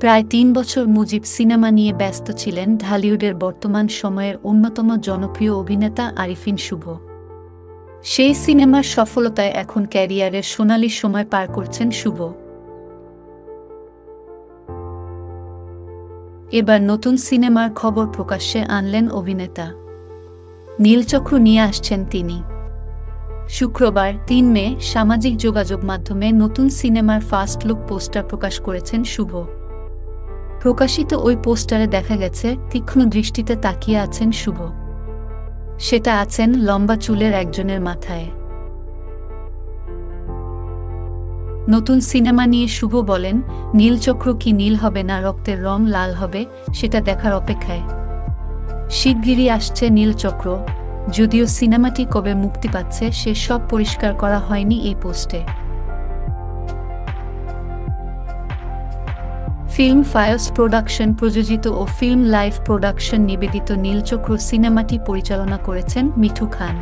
প্রায় ৩ বছর মুজিব সিনেমা নিয়ে ব্যস্ত ছিলেন ঢালিউডের বর্তমান সময়ের অন্যতম জনপ্রিয় অভিনেতা আরিফিন শুভ। সেই সিনেমার সফলতায় এখন ক্যারিয়ারের সোনালি সময় পার করছেন শুভ। এবার নতুন সিনেমার খবর প্রকাশ্যে আনলেন অভিনেতা। নীলচক্র নিয়ে আসছেন তিনি। শুক্রবার ৩ মে সামাজিক যোগাযোগ মাধ্যমে নতুন সিনেমার ফার্স্ট লুক পোস্টার প্রকাশ করেছেন শুভ। প্রকাশিত ওই পোস্টারে দেখা গেছে তীক্ষ্ণ দৃষ্টিতে তাকিয়ে আছেন শুভ। সেটা আছেন লম্বা চুলের একজনের মাথায়। নতুন সিনেমা নিয়ে শুভ বলেন, নীলচক্র কি নীল হবে না রক্তের রং লাল হবে সেটা দেখার অপেক্ষায়। শিগগিরই আসছে নীলচক্র, যদিও সিনেমাটি কবে মুক্তি পাচ্ছে সে সব পরিষ্কার করা হয়নি এই পোস্টে। ফিল্ম ফায়ার্স প্রোডাকশন প্রযোজিত ও ফিল্ম লাইভ প্রোডাকশন নিবেদিত নীলচক্র সিনেমাটি পরিচালনা করেছেন মিঠু খান।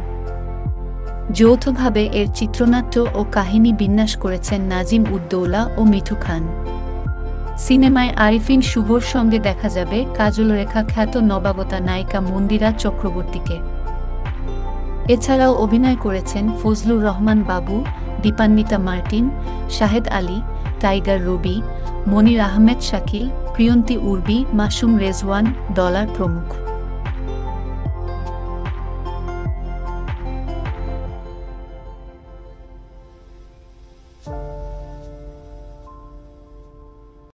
যৌথভাবে এর চিত্রনাট্য ও কাহিনী বিন্যাস করেছেন নাজিম উদ্দৌলা ও মিঠু খান। সিনেমায় আরিফিন শুভর সঙ্গে দেখা যাবে কাজলরেখা খ্যাত নবাগতা নায়িকা মন্দিরা চক্রবর্তীকে। এছাড়াও অভিনয় করেছেন ফজলুর রহমান বাবু, দীপান্বিতা মার্টিন, শাহেদ আলী, টাইগার রবি, মনির আহমেদ শাকিল, প্রিয়ন্তী উর্বি, মাসুম রেজওয়ান, ডলার প্রমুখ।